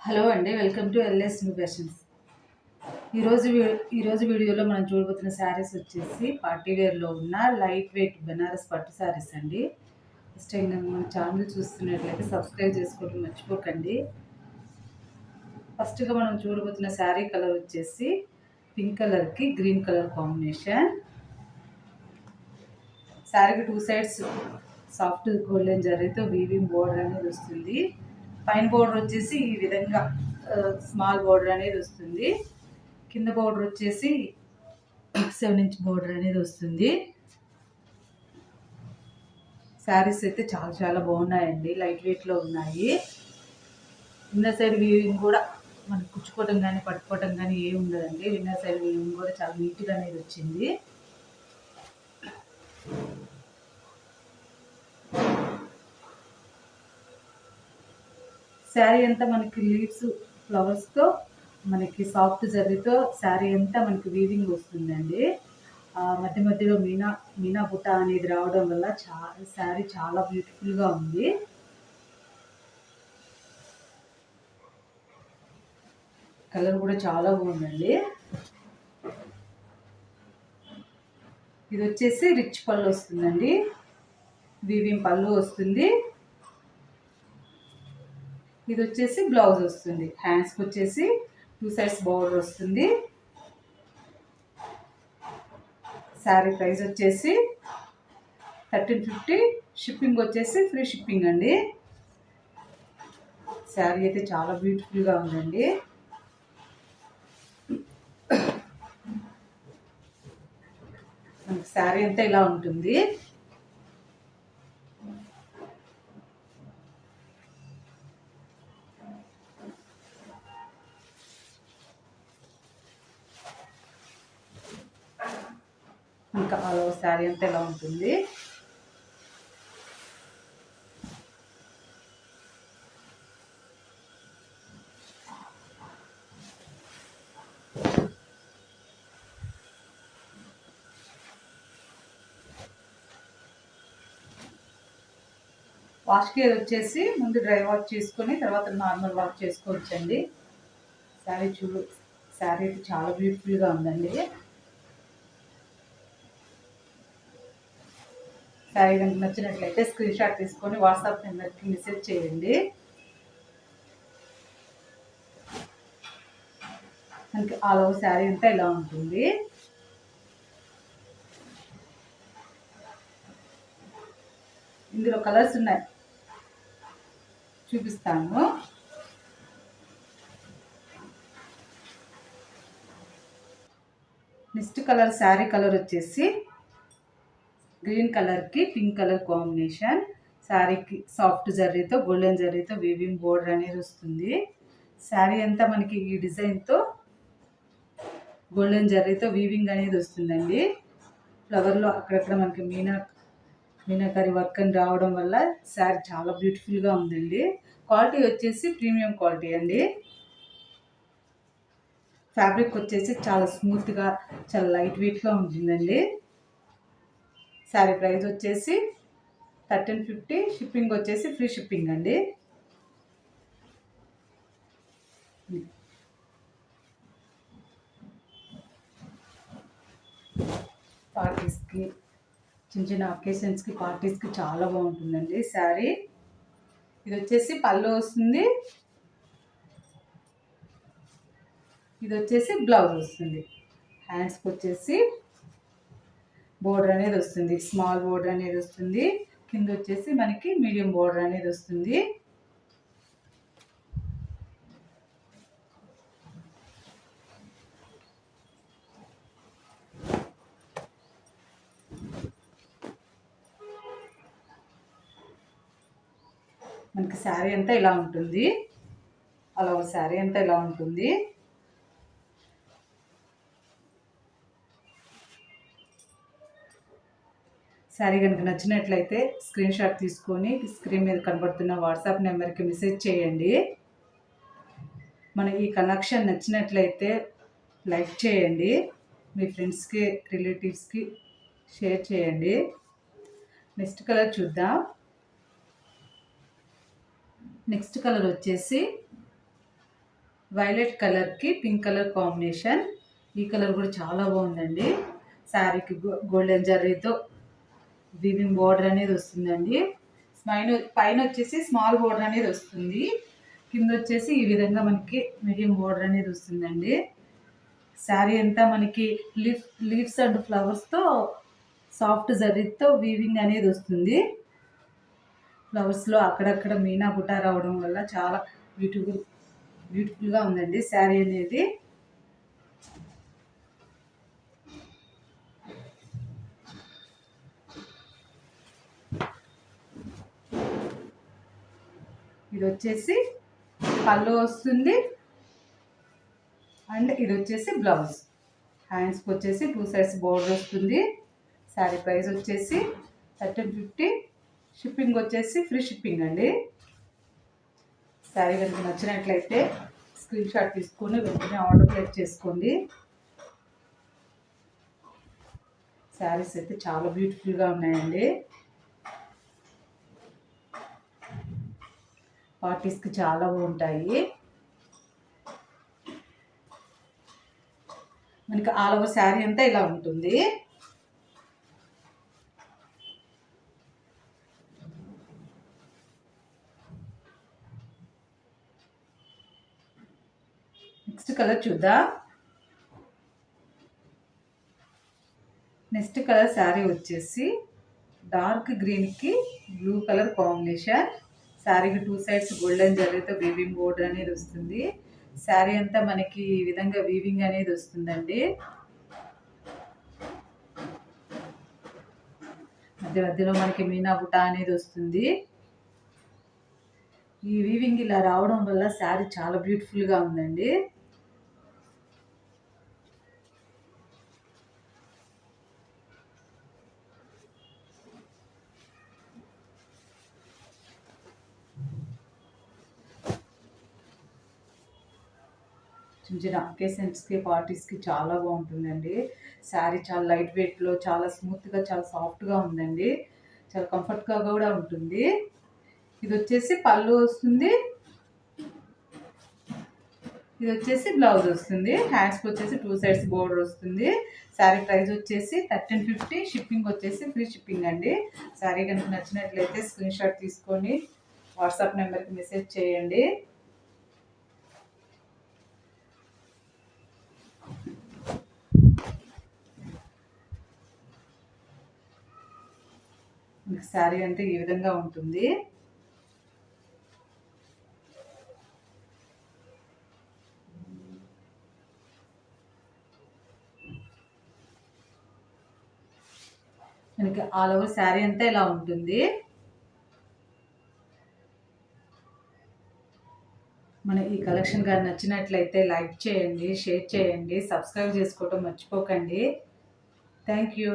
Hello అండి, welcome to LS new fashions. ఈరోజు వీడియోలో మనం చూడబోతున్న శారీస్ వచ్చేసి పార్టీ వేర్లో ఉన్న లైట్ వెయిట్ బెనారస్ పట్టు శారీస్ అండి. ఫస్ట్ టైం మన ఛానల్ చూస్తున్నట్లయితే సబ్స్క్రైబ్ చేసుకోవడం మర్చిపోకండి. ఫస్ట్గా మనం చూడబోతున్న శారీ కలర్ వచ్చేసి పింక్ కలర్కి గ్రీన్ కలర్ కాంబినేషన్. శారీకి 2 సైడ్స్ సాఫ్ట్ గోల్డెన్ జరీతో వీవింగ్ బోర్డర్ అనేది వస్తుంది. పైన బోర్డర్ వచ్చేసి ఈ విధంగా స్మాల్ బోర్డర్ అనేది వస్తుంది. కింద బోర్డర్ వచ్చేసి 7 ఇంచ్ బోర్డర్ అనేది వస్తుంది. శారీస్ అయితే చాలా చాలా బాగున్నాయండి, లైట్ వెయిట్లో ఉన్నాయి. ఇన్నర్ సైడ్ వీవింగ్ కూడా మనకు కుచ్చుకోవడం కానీ పట్టుకోవడం కానీ ఏమి ఉండదండి. ఇన్నర్ సైడ్ వీవింగ్ కూడా చాలా నీట్గా అనేది వచ్చింది. శారీ అంతా మనకి లీవ్స్ ఫ్లవర్స్తో మనకి సాఫ్ట్ జరీతో శారీ అంతా మనకి వీవింగ్ వస్తుందండి. మధ్య మధ్యలో మీనా బుట్ట అనేది రావడం వల్ల శారీ చాలా బ్యూటిఫుల్గా ఉంది. కలర్ కూడా చాలా బాగుందండి. ఇది వచ్చేసి రిచ్ పళ్ళు వస్తుందండి, వీవింగ్ పళ్ళు వస్తుంది. ఇది వచ్చేసి బ్లౌజ్ వస్తుంది. హ్యాండ్స్కి వచ్చేసి 2 సైడ్స్ బోర్డర్ వస్తుంది. శారీ ప్రైస్ వచ్చేసి 1350. షిప్పింగ్ వచ్చేసి ఫ్రీ షిప్పింగ్ అండి. శారీ అయితే చాలా బ్యూటిఫుల్గా ఉందండి. మనకి శారీ అంతా ఇలా ఉంటుంది. ఇంకా శారీ అంతా ఎలా ఉంటుంది. వాష్ కేర్ వచ్చేసి ముందు డ్రై వాష్ చేసుకొని తర్వాత నార్మల్ వాష్ చేసుకోవచ్చండి. శారీ అయితే చాలా బ్యూటిఫుల్గా ఉందండి. శారీ కనుక నచ్చినట్లయితే స్క్రీన్ షాట్ తీసుకొని వాట్సాప్ నెంబర్కి మెసేజ్ చేయండి. మనకి ఆల్ ఓవర్ శారీ అంతా ఇలా ఉంటుంది. ఇందులో కలర్స్ ఉన్నాయి, చూపిస్తాను. నెక్స్ట్ కలర్ శారీ కలర్ వచ్చేసి గ్రీన్ కలర్కి పింక్ కలర్ కాంబినేషన్. శారీకి సాఫ్ట్ జరీతో గోల్డెన్ జరీతో వీవింగ్ బోర్డర్ అనేది వస్తుంది. శారీ అంతా మనకి ఈ డిజైన్తో గోల్డెన్ జరీతో వీవింగ్ అనేది వస్తుందండి. ఫ్లవర్లో అక్కడక్కడ మనకి మీనాకరి వర్క్ అని రావడం వల్ల శారీ చాలా బ్యూటిఫుల్గా ఉందండి. క్వాలిటీ వచ్చేసి ప్రీమియం క్వాలిటీ అండి. ఫ్యాబ్రిక్ వచ్చేసి చాలా స్మూత్గా చాలా లైట్ వెయిట్గా ఉంటుందండి. శారీ ప్రైస్ వచ్చేసి 1350. షిప్పింగ్ వచ్చేసి ఫ్రీ షిప్పింగ్ అండి. పార్టీస్కి చిన్న చిన్న అకేషన్స్కి పార్టీస్కి చాలా బాగుంటుందండి శారీ. ఇది వచ్చేసి పళ్ళు వస్తుంది. ఇది వచ్చేసి బ్లౌజ్ వస్తుంది. హ్యాండ్స్కి వచ్చేసి బోర్డర్ అనేది వస్తుంది, స్మాల్ బోర్డర్ అనేది వస్తుంది. కింద వచ్చేసి మనకి మీడియం బోర్డర్ అనేది వస్తుంది. మనకి శారీ అంతా ఇలా ఉంటుంది. అలా శారీ అంతా ఇలా ఉంటుంది. శారీ కనుక నచ్చినట్లయితే స్క్రీన్ షాట్ తీసుకొని స్క్రీన్ మీద కనబడుతున్న వాట్సాప్ నెంబర్కి మెసేజ్ చేయండి. మన ఈ కలెక్షన్ నచ్చినట్లయితే లైక్ చేయండి, మీ ఫ్రెండ్స్కి రిలేటివ్స్కి షేర్ చేయండి. నెక్స్ట్ కలర్ చూద్దాం. నెక్స్ట్ కలర్ వచ్చేసి వైలెట్ కలర్కి పింక్ కలర్ కాంబినేషన్. ఈ కలర్ కూడా చాలా బాగుందండి. శారీకి గోల్డెన్ జరీతో వీవింగ్ బోర్డర్ అనేది వస్తుందండి. పైన వచ్చేసి స్మాల్ బోర్డర్ అనేది వస్తుంది. కింద వచ్చేసి ఈ విధంగా మనకి మీడియం బోర్డర్ అనేది వస్తుందండి. శారీ అంతా మనకి లీవ్స్ అండ్ ఫ్లవర్స్తో సాఫ్ట్ జరీతో వీవింగ్ అనేది వస్తుంది. ఫ్లవర్స్లో అక్కడక్కడ మీనా బుటా రావడం వల్ల చాలా బ్యూటిఫుల్గా ఉందండి శారీ అనేది. ఇది వచ్చేసి పళ్ళు వస్తుంది అండ్ ఇది వచ్చేసి బ్లౌజ్. హ్యాండ్స్కి వచ్చేసి 2 సైడ్స్ బోర్డర్ వస్తుంది. శారీ ప్రైస్ వచ్చేసి 1350. షిప్పింగ్ వచ్చేసి ఫ్రీ షిప్పింగ్ అండి. శారీ కనుక నచ్చినట్లయితే స్క్రీన్ షాట్ తీసుకొని వెంటనే ఆర్డర్ ప్లేస్ చేసుకోండి. శారీస్ అయితే చాలా బ్యూటిఫుల్గా ఉన్నాయండి. పార్టీస్కి చాలా బాగుంటాయి. మనకి ఆల్ ఓవర్ శారీ అంతా ఇలా ఉంటుంది. నెక్స్ట్ కలర్ చూద్దాం. నెక్స్ట్ కలర్ శారీ వచ్చేసి డార్క్ గ్రీన్కి బ్లూ కలర్ కాంబినేషన్. శారీకి 2 సైడ్స్ గోల్డెన్ జరీతో వీవింగ్ బోర్డర్ అనేది వస్తుంది. శారీ అంతా మనకి ఈ విధంగా వీవింగ్ అనేది వస్తుందండి. మధ్య మధ్యలో మనకి మీనా బుటా అనేది వస్తుంది. ఈ వీవింగ్ ఇలా రావడం వల్ల శారీ చాలా బ్యూటిఫుల్గా ఉందండి. చిన్న చిన్న అకేషన్స్కి పార్టీస్కి చాలా బాగుంటుందండి. శారీ చాలా లైట్ వెయిట్లో చాలా స్మూత్గా చాలా సాఫ్ట్గా ఉందండి. చాలా కంఫర్ట్గా కూడా ఉంటుంది. ఇది వచ్చేసి పళ్ళు వస్తుంది. ఇది వచ్చేసి బ్లౌజ్ వస్తుంది. హ్యాండ్స్కి వచ్చేసి 2 సైడ్స్ బోర్డర్ వస్తుంది. శారీ ప్రైస్ వచ్చేసి 1350. షిప్పింగ్ వచ్చేసి ఫ్రీ షిప్పింగ్ అండి. శారీ కనుక నచ్చినట్లయితే స్క్రీన్ షాట్ తీసుకొని వాట్సాప్ నెంబర్కి మెసేజ్ చేయండి. శారీ అంటే ఈ విధంగా ఉంటుంది. మనకి ఆల్ ఓవర్ శారీ అంతా ఇలా ఉంటుంది. మన ఈ కలెక్షన్ కానీ నచ్చినట్లయితే లైక్ చేయండి, షేర్ చేయండి, సబ్స్క్రైబ్ చేసుకోవడం మర్చిపోకండి. Thank you.